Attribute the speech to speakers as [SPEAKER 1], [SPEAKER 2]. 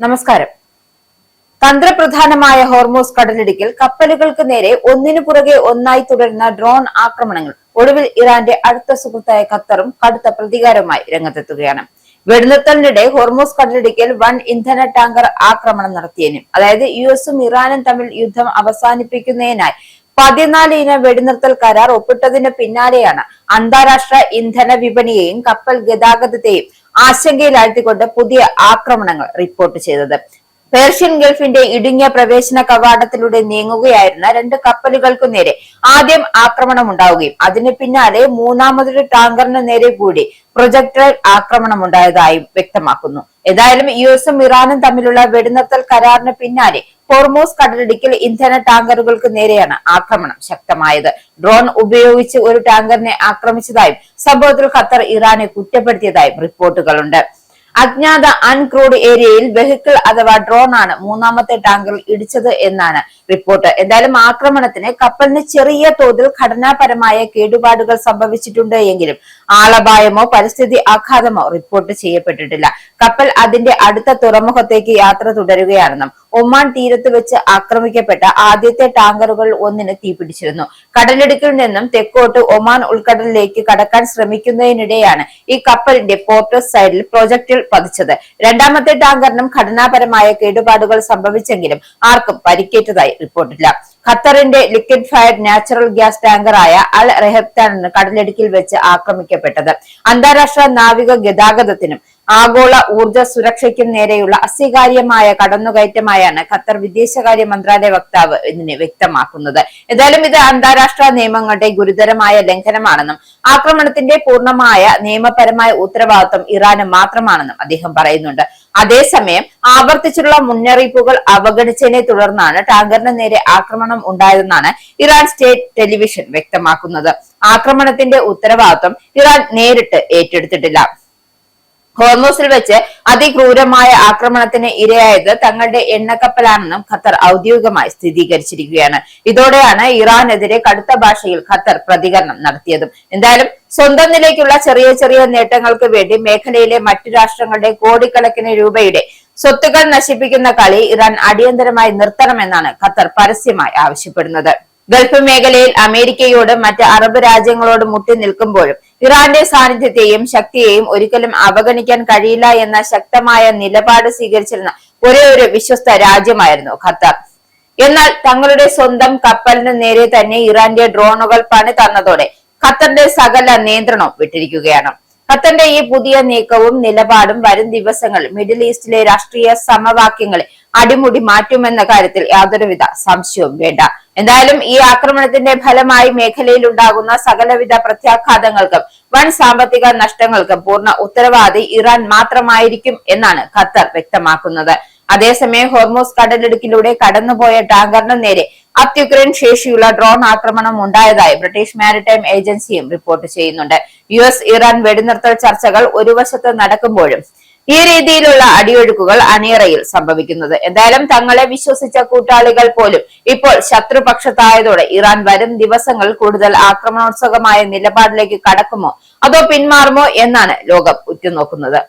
[SPEAKER 1] നമസ്കാരം. തന്ത്രപ്രധാനമായ ഹോർമൂസ് കടലിടുക്കിൽ കപ്പലുകൾക്ക് നേരെ ഒന്നിനു പുറകെ ഒന്നായി തുടരുന്ന ഡ്രോൺ ആക്രമണങ്ങൾ ഒടുവിൽ ഇറാന്റെ അടുത്ത സുഹൃത്തായ ഖത്തറും കടുത്ത പ്രതികാരവുമായി രംഗത്തെത്തുകയാണ്. വെടിനിർത്തലിനിടെ ഹോർമൂസ് കടലിടുക്കിൽ വൻ ഇന്ധന ടാങ്കർ ആക്രമണം നടത്തിയതിനും അതായത് യുഎസും ഇറാനും തമ്മിൽ യുദ്ധം അവസാനിപ്പിക്കുന്നതിനായി 14 ഇന വെടിനിർത്തൽ കരാർ ഒപ്പിട്ടതിന് പിന്നാലെയാണ് അന്താരാഷ്ട്ര ഇന്ധന വിപണിയെയും കപ്പൽ ഗതാഗതത്തെയും ആശങ്കയിലാഴ്ത്തിക്കൊണ്ട് പുതിയ ആക്രമണങ്ങൾ റിപ്പോർട്ട് ചെയ്തത്. പേർഷ്യൻ ഗൾഫിന്റെ ഇടുങ്ങിയ പ്രവേശന കവാടത്തിലൂടെ നീങ്ങുകയായിരുന്ന 2 കപ്പലുകൾക്കു നേരെ ആദ്യം ആക്രമണം ഉണ്ടാവുകയും അതിന് പിന്നാലെ മൂന്നാമതൊരു ടാങ്കറിന് നേരെ കൂടി പ്രൊജക്ടൈൽ ആക്രമണം ഉണ്ടായതായും വ്യക്തമാക്കുന്നു. ഏതായാലും യുഎസും ഇറാനും തമ്മിലുള്ള വെടിനിർത്തൽ കരാറിന് പിന്നാലെ ഹോർമൂസ് കടലിടുക്കിൽ ഇന്ധന ടാങ്കറുകൾക്ക് നേരെയാണ് ആക്രമണം ശക്തമായത്. ഡ്രോൺ ഉപയോഗിച്ച് ഒരു ടാങ്കറിനെ ആക്രമിച്ചതായും സംഭവത്തിൽ ഖത്തർ ഇറാനെ കുറ്റപ്പെടുത്തിയതായും റിപ്പോർട്ടുകളുണ്ട്. അജ്ഞാത അൺക്രൂഡ് ഏരിയയിൽ വെഹിക്കിൾ അഥവാ ഡ്രോൺ ആണ് മൂന്നാമത്തെ ടാങ്കറിൽ ഇടിച്ചത് എന്നാണ് റിപ്പോർട്ട്. എന്തായാലും ആക്രമണത്തിന് കപ്പലിന് ചെറിയ തോതിൽ ഘടനാപരമായ കേടുപാടുകൾ സംഭവിച്ചിട്ടുണ്ട് എങ്കിലും ആളപായമോ പരിസ്ഥിതി ആഘാതമോ റിപ്പോർട്ട് ചെയ്യപ്പെട്ടിട്ടില്ല. കപ്പൽ അതിന്റെ അടുത്ത തുറമുഖത്തേക്ക് യാത്ര തുടരുകയാണെന്നും ഒമാൻ തീരത്ത് വെച്ച് ആക്രമിക്കപ്പെട്ട ആദ്യത്തെ ടാങ്കറുകളിൽ ഒന്നിന് തീപിടിച്ചിരുന്നു. കടലിടുക്കിൽ നിന്നും തെക്കോട്ട് ഒമാൻ ഉൾക്കടലിലേക്ക് കടക്കാൻ ശ്രമിക്കുന്നതിനിടെയാണ് ഈ കപ്പലിന്റെ പോർട്ട് സൈഡിൽ പ്രൊജക്ടിൽ പതിച്ചത്. രണ്ടാമത്തെ ടാങ്കറിനും ഘടനാപരമായ കേടുപാടുകൾ സംഭവിച്ചെങ്കിലും ആർക്കും പരിക്കേറ്റതായി റിപ്പോർട്ടില്ല. ഖത്തറിന്റെ ലിക്വിഡ് ഫയർഡ് നാച്ചുറൽ ഗ്യാസ് ടാങ്കറായ അൽ റെഹബ്താണ് കടലിടുക്കിൽ വെച്ച് ആക്രമിക്കപ്പെട്ടത്. അന്താരാഷ്ട്ര നാവിക ഗതാഗതത്തിനും ആഗോള ഊർജ സുരക്ഷയ്ക്കും നേരെയുള്ള അസ്വീകാര്യമായ കടന്നുകയറ്റമായാണ് ഖത്തർ വിദേശകാര്യ മന്ത്രാലയ വക്താവ് ഇതിനെ വ്യക്തമാക്കുന്നത്. ഏതായാലും ഇത് അന്താരാഷ്ട്ര നിയമങ്ങളുടെ ഗുരുതരമായ ലംഘനമാണെന്നും ആക്രമണത്തിന്റെ പൂർണ്ണമായ നിയമപരമായ ഉത്തരവാദിത്വം ഇറാന് മാത്രമാണെന്നും അദ്ദേഹം പറയുന്നുണ്ട്. അതേസമയം ആവർത്തിച്ചുള്ള മുന്നറിയിപ്പുകൾ അവഗണിച്ചതിനെ തുടർന്നാണ് ടാങ്കറിന് നേരെ ആക്രമണം ഉണ്ടായതെന്നാണ് ഇറാൻ സ്റ്റേറ്റ് ടെലിവിഷൻ വ്യക്തമാക്കുന്നത്. ആക്രമണത്തിന്റെ ഉത്തരവാദിത്വം ഇറാൻ നേരിട്ട് ഏറ്റെടുത്തിട്ടില്ല. ഹോർമൂസിൽ വെച്ച് അതിക്രൂരമായ ആക്രമണത്തിന് ഇരയായത് തങ്ങളുടെ എണ്ണക്കപ്പലാണെന്നും ഖത്തർ ഔദ്യോഗികമായി സ്ഥിരീകരിച്ചിരിക്കുകയാണ്. ഇതോടെയാണ് ഇറാനെതിരെ കടുത്ത ഭാഷയിൽ ഖത്തർ പ്രതികരണം നടത്തിയതും. എന്തായാലും സ്വന്തം നിലയ്ക്കുള്ള ചെറിയ ചെറിയ നേട്ടങ്ങൾക്ക് വേണ്ടി മേഖലയിലെ മറ്റു രാഷ്ട്രങ്ങളുടെ കോടിക്കണക്കിന് രൂപയുടെ സ്വത്തുക്കൾ നശിപ്പിക്കുന്ന കളി ഇറാൻ അടിയന്തരമായി നിർത്തണമെന്നാണ് ഖത്തർ പരസ്യമായി ആവശ്യപ്പെടുന്നത്. ഗൾഫ് മേഖലയിൽ അമേരിക്കയോടും മറ്റ് അറബ് രാജ്യങ്ങളോടും മുട്ടി നിൽക്കുമ്പോഴും ഇറാന്റെ സാന്നിധ്യത്തെയും ശക്തിയെയും ഒരിക്കലും അവഗണിക്കാൻ കഴിയില്ല എന്ന ശക്തമായ നിലപാട് സ്വീകരിച്ചിരുന്ന ഒരേ ഒരു വിശ്വസ്ത രാജ്യമായിരുന്നു ഖത്തർ. എന്നാൽ തങ്ങളുടെ സ്വന്തം കപ്പലിന് നേരെ തന്നെ ഇറാന്റെ ഡ്രോണുകൾ പണി തന്നതോടെ ഖത്തറിന്റെ സകല നിയന്ത്രണവും വിട്ടിരിക്കുകയാണ്. ഖത്തറിന്റെ ഈ പുതിയ നീക്കവും നിലപാടും വരും ദിവസങ്ങളിൽ മിഡിൽ ഈസ്റ്റിലെ രാഷ്ട്രീയ സമവാക്യങ്ങളെ അടിമുടി മാറ്റുമെന്ന കാര്യത്തിൽ യാതൊരുവിധ സംശയവും വേണ്ട. എന്തായാലും ഈ ആക്രമണത്തിന്റെ ഫലമായി മേഖലയിൽ ഉണ്ടാകുന്ന സകലവിധ പ്രത്യാഘാതങ്ങൾക്കും വൻ സാമ്പത്തിക നഷ്ടങ്ങൾക്കും പൂർണ്ണ ഉത്തരവാദി ഇറാൻ മാത്രമായിരിക്കും എന്നാണ് ഖത്തർ വ്യക്തമാക്കുന്നത്. അതേസമയം ഹോർമൂസ് കടലിടുക്കിലൂടെ കടന്നുപോയ ടാങ്കറിന് നേരെ അത്യുഗ്രൻ ശേഷിയുള്ള ഡ്രോൺ ആക്രമണം ഉണ്ടായതായി ബ്രിട്ടീഷ് മാരിടൈം ഏജൻസിയും റിപ്പോർട്ട് ചെയ്യുന്നുണ്ട്. യുഎസ് ഇറാൻ വെടിനിർത്തൽ ചർച്ചകൾ ഒരു വശത്ത് നടക്കുമ്പോഴും ഈ രീതിയിലുള്ള അടിയൊഴുക്കുകൾ അണിയറയിൽ സംഭവിക്കുന്നത്. എന്തായാലും തങ്ങളെ വിശ്വസിച്ച കൂട്ടാളികൾ പോലും ഇപ്പോൾ ശത്രുപക്ഷത്തായതോടെ ഇറാൻ വരും ദിവസങ്ങളിൽ കൂടുതൽ ആക്രമണോത്സുകമായ നിലപാടിലേക്ക് കടക്കുമോ അതോ പിന്മാറുമോ എന്നാണ് ലോകം ഉറ്റുനോക്കുന്നത്.